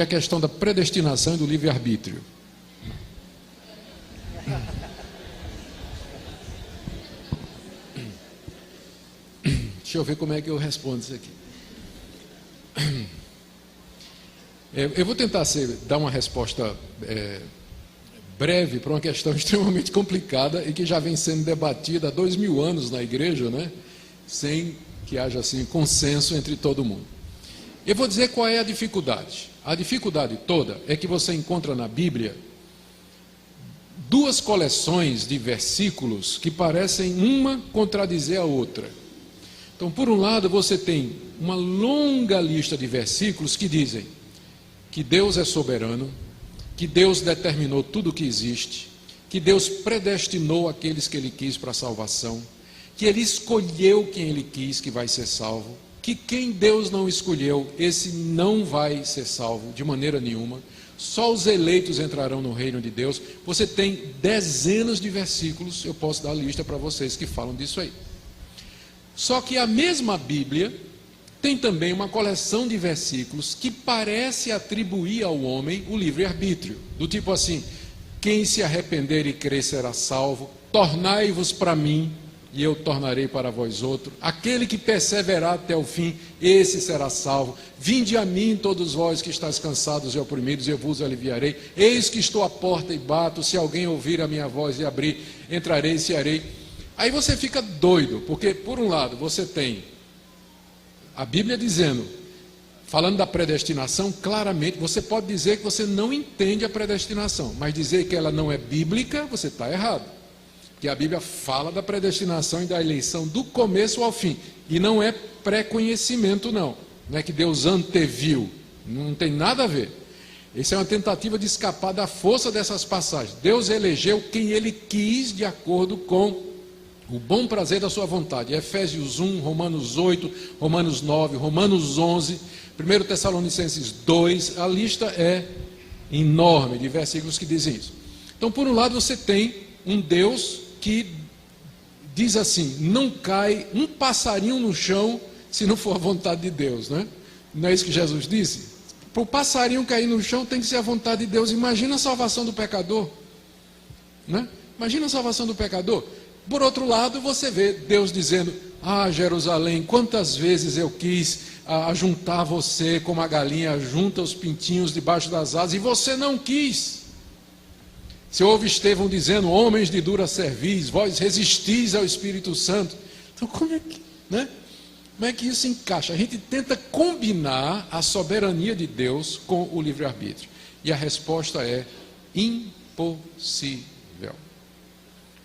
a questão da predestinação e do livre-arbítrio. Deixa eu ver como é que eu respondo isso aqui. Eu vou tentar dar uma resposta breve para uma questão extremamente complicada e que já vem sendo debatida há 2000 anos na igreja, né? Sem que haja assim consenso entre todo mundo. Eu vou dizer qual é a dificuldade. A dificuldade toda é que você encontra na Bíblia duas coleções de versículos que parecem uma contradizer a outra. Então, por um lado, você tem uma longa lista de versículos que dizem que Deus é soberano, que Deus determinou tudo o que existe, que Deus predestinou aqueles que Ele quis para a salvação, que Ele escolheu quem Ele quis que vai ser salvo, que quem Deus não escolheu, esse não vai ser salvo de maneira nenhuma, só os eleitos entrarão no reino de Deus. Você tem dezenas de versículos, eu posso dar a lista para vocês que falam disso aí. Só que a mesma Bíblia tem também uma coleção de versículos que parece atribuir ao homem o livre-arbítrio, do tipo assim: quem se arrepender e crer será salvo, tornai-vos para mim, e eu tornarei para vós outro, aquele que perseverar até o fim, esse será salvo. Vinde a mim todos vós que estáis cansados e oprimidos, eu vos aliviarei. Eis que estou à porta e bato, se alguém ouvir a minha voz e abrir, entrarei e cearei. Aí você fica doido, porque por um lado você tem a Bíblia dizendo, falando da predestinação, claramente, você pode dizer que você não entende a predestinação, mas dizer que ela não é bíblica, você está errado. Porque a Bíblia fala da predestinação e da eleição do começo ao fim. E não é pré-conhecimento, não. Não é que Deus anteviu. Não tem nada a ver. Essa é uma tentativa de escapar da força dessas passagens. Deus elegeu quem Ele quis de acordo com o bom prazer da sua vontade. Efésios 1, Romanos 8, Romanos 9, Romanos 11, 1 Tessalonicenses 2, a lista é enorme de versículos que dizem isso. Então, por um lado, você tem um Deus que diz assim: não cai um passarinho no chão se não for a vontade de Deus, né? Não é isso que Jesus disse? Para o passarinho cair no chão tem que ser a vontade de Deus. Imagina a salvação do pecador, né? Imagina a salvação do pecador. Por outro lado, você vê Deus dizendo: ah, Jerusalém, quantas vezes eu quis ajuntar você como a galinha junta os pintinhos debaixo das asas, e você não quis. Você ouve Estevão dizendo: homens de dura cerviz, vós resistis ao Espírito Santo. Então como é que isso encaixa? A gente tenta combinar a soberania de Deus com o livre-arbítrio. E a resposta é impossível.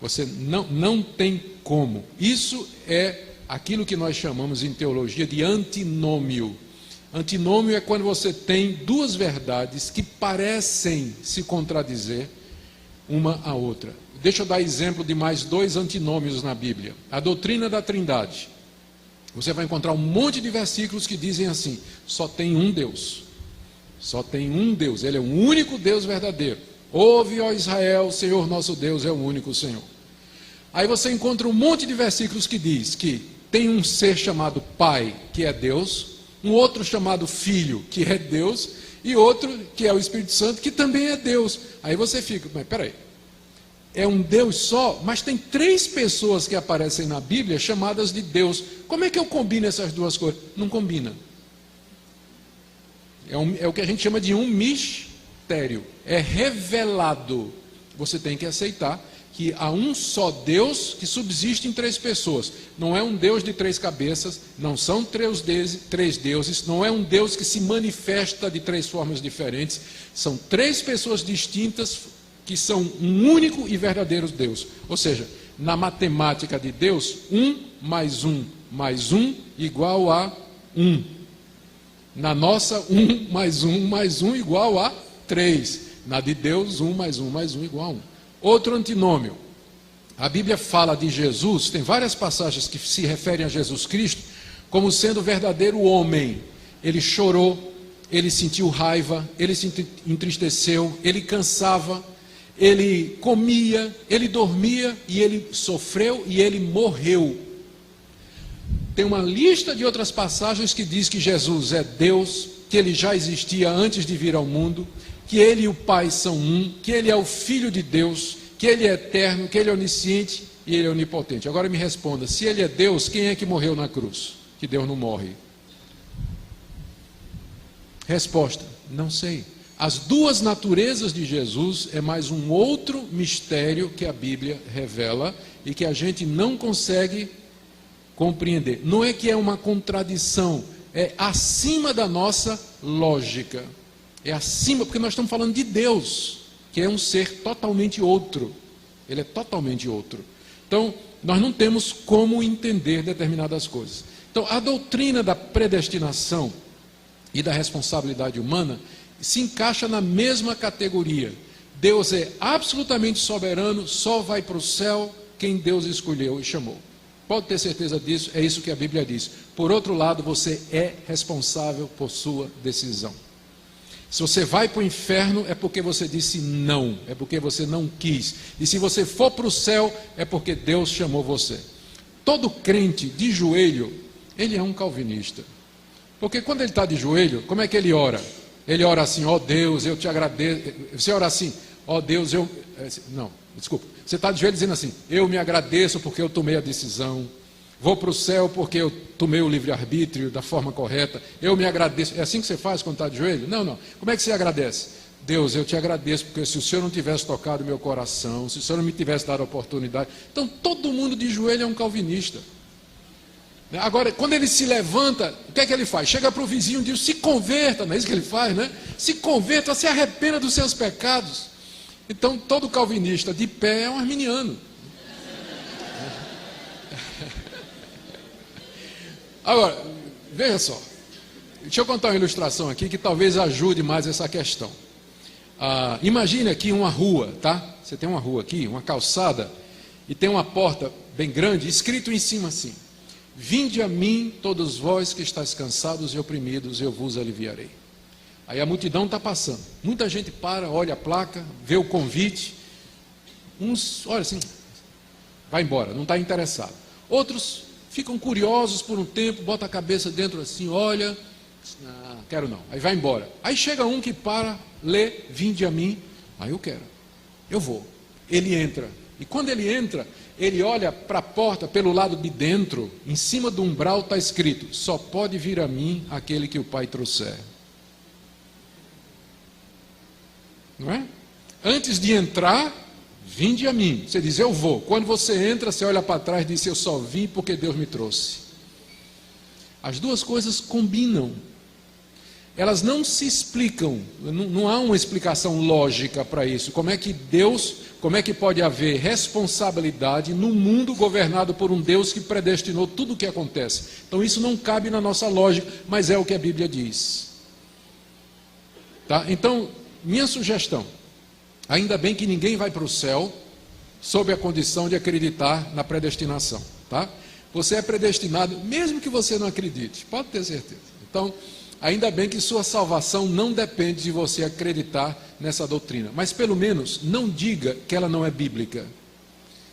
Você não tem como. Isso é aquilo que nós chamamos em teologia de antinômio. Antinômio é quando você tem duas verdades que parecem se contradizer uma à outra. Deixa eu dar exemplo de mais dois antinômios na Bíblia. A doutrina da Trindade. Você vai encontrar um monte de versículos que dizem assim: só tem um Deus. Só tem um Deus. Ele é o único Deus verdadeiro. Ouve, ó Israel, o Senhor nosso Deus é o único Senhor. Aí você encontra um monte de versículos que diz que tem um ser chamado Pai, que é Deus, um outro chamado Filho, que é Deus, e outro que é o Espírito Santo, que também é Deus. Aí você fica: mas peraí, é um Deus só, mas tem três pessoas que aparecem na Bíblia chamadas de Deus. Como é que eu combino essas duas coisas? Não combina. É o que a gente chama de um mistério. É revelado. Você tem que aceitar que há um só Deus que subsiste em três pessoas. Não é um Deus de três cabeças, não são três deuses, não é um Deus que se manifesta de três formas diferentes. São três pessoas distintas que são um único e verdadeiro Deus. Ou seja, na matemática de Deus, 1 mais 1 mais 1 igual a 1. Na nossa, 1 mais 1 mais 1 igual a 3. Na de Deus, 1 mais 1 mais 1 igual a 1. Outro antinômio. A Bíblia fala de Jesus, tem várias passagens que se referem a Jesus Cristo como sendo o verdadeiro homem. Ele chorou, ele sentiu raiva, ele se entristeceu, ele cansava, ele comia, ele dormia, e ele sofreu e ele morreu. Tem uma lista de outras passagens que diz que Jesus é Deus, que ele já existia antes de vir ao mundo, que ele e o Pai são um, que ele é o Filho de Deus, que ele é eterno, que ele é onisciente e ele é onipotente. Agora me responda, se ele é Deus, quem é que morreu na cruz? Que Deus não morre. Resposta, não sei. As duas naturezas de Jesus é mais um outro mistério que a Bíblia revela e que a gente não consegue compreender. Não é que é uma contradição, é acima da nossa lógica. É acima, porque nós estamos falando de Deus, que é um ser totalmente outro. Ele é totalmente outro. Então, nós não temos como entender determinadas coisas. Então, a doutrina da predestinação e da responsabilidade humana se encaixa na mesma categoria. Deus é absolutamente soberano, só vai para o céu quem Deus escolheu e chamou. Pode ter certeza disso, é isso que a Bíblia diz. Por outro lado, você é responsável por sua decisão. Se você vai para o inferno, é porque você disse não, é porque você não quis. E se você for para o céu, é porque Deus chamou você. Todo crente de joelho, ele é um calvinista. Porque quando ele está de joelho, como é que ele ora? Ele ora assim, ó Deus, eu te agradeço. Você ora assim, ó Deus, eu... Não, desculpa. Você está de joelho dizendo assim, eu me agradeço porque eu tomei a decisão. Vou para o céu porque eu tomei o livre-arbítrio da forma correta. Eu me agradeço. É assim que você faz quando está de joelho? Não, não. Como é que você agradece? Deus, eu te agradeço porque se o Senhor não tivesse tocado o meu coração, se o Senhor não me tivesse dado a oportunidade... Então, todo mundo de joelho é um calvinista. Agora, quando ele se levanta, o que é que ele faz? Chega para o vizinho e diz, se converta, não é isso que ele faz, né? Se converta, se arrependa dos seus pecados. Então, todo calvinista de pé é um arminiano. Agora, veja só, deixa eu contar uma ilustração aqui que talvez ajude mais essa questão. Imagine aqui uma rua, tá? Você tem uma rua aqui, uma calçada, e tem uma porta bem grande, escrito em cima assim, vinde a mim todos vós que estáis cansados e oprimidos, eu vos aliviarei. Aí a multidão está passando, muita gente para, olha a placa, vê o convite, uns, olha assim, vai embora, não está interessado. Outros ficam curiosos por um tempo, bota a cabeça dentro assim, olha, não, quero não, aí vai embora. Aí chega um que para, lê, vinde a mim, aí eu quero, eu vou. Ele entra, e quando ele entra, ele olha para a porta pelo lado de dentro, em cima do umbral está escrito, só pode vir a mim aquele que o Pai trouxer. Não é? Antes de entrar, vinde a mim. Você diz, eu vou. Quando você entra, você olha para trás e diz, eu só vim porque Deus me trouxe. As duas coisas combinam. Elas não se explicam. Não há uma explicação lógica para isso. Como é que pode haver responsabilidade num mundo governado por um Deus que predestinou tudo o que acontece? Então isso não cabe na nossa lógica, mas é o que a Bíblia diz. Tá? Então, minha sugestão, ainda bem que ninguém vai para o céu sob a condição de acreditar na predestinação, tá? Você é predestinado, mesmo que você não acredite, pode ter certeza. Então, ainda bem que sua salvação não depende de você acreditar nessa doutrina. Mas pelo menos não diga que ela não é bíblica.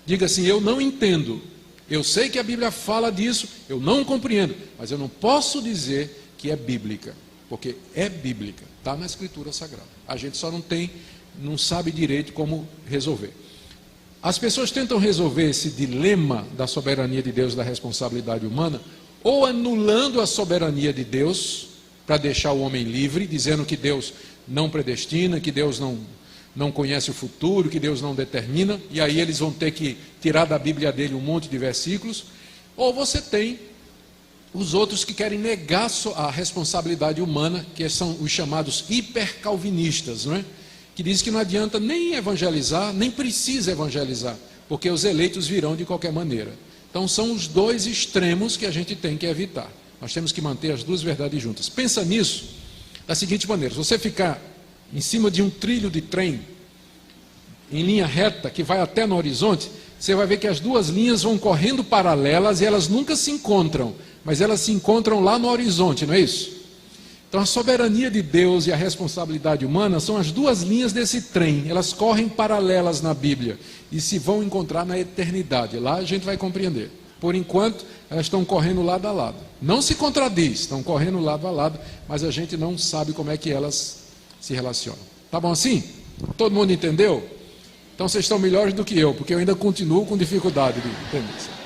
Diga assim, eu não entendo. Eu sei que a Bíblia fala disso, eu não compreendo, mas eu não posso dizer que é bíblica, porque é bíblica, está na Escritura Sagrada. A gente só não sabe direito como resolver. As pessoas tentam resolver esse dilema da soberania de Deus e da responsabilidade humana, ou anulando a soberania de Deus, para deixar o homem livre, dizendo que Deus não predestina, que Deus não conhece o futuro, que Deus não determina, e aí eles vão ter que tirar da Bíblia dele um monte de versículos, ou você tem os outros que querem negar a responsabilidade humana, que são os chamados hipercalvinistas, não é? Que dizem que não adianta nem evangelizar, nem precisa evangelizar, porque os eleitos virão de qualquer maneira. Então são os dois extremos que a gente tem que evitar. Nós temos que manter as duas verdades juntas. Pensa nisso da seguinte maneira, se você ficar em cima de um trilho de trem, em linha reta, que vai até no horizonte, você vai ver que as duas linhas vão correndo paralelas e elas nunca se encontram, mas elas se encontram lá no horizonte, não é isso? Então a soberania de Deus e a responsabilidade humana são as duas linhas desse trem, elas correm paralelas na Bíblia e se vão encontrar na eternidade, lá a gente vai compreender, Por enquanto, elas estão correndo lado a lado. Não se contradiz, estão correndo lado a lado, mas a gente não sabe como é que elas se relacionam. Tá bom assim? Todo mundo entendeu? Então vocês estão melhores do que eu, porque eu ainda continuo com dificuldade de entender isso.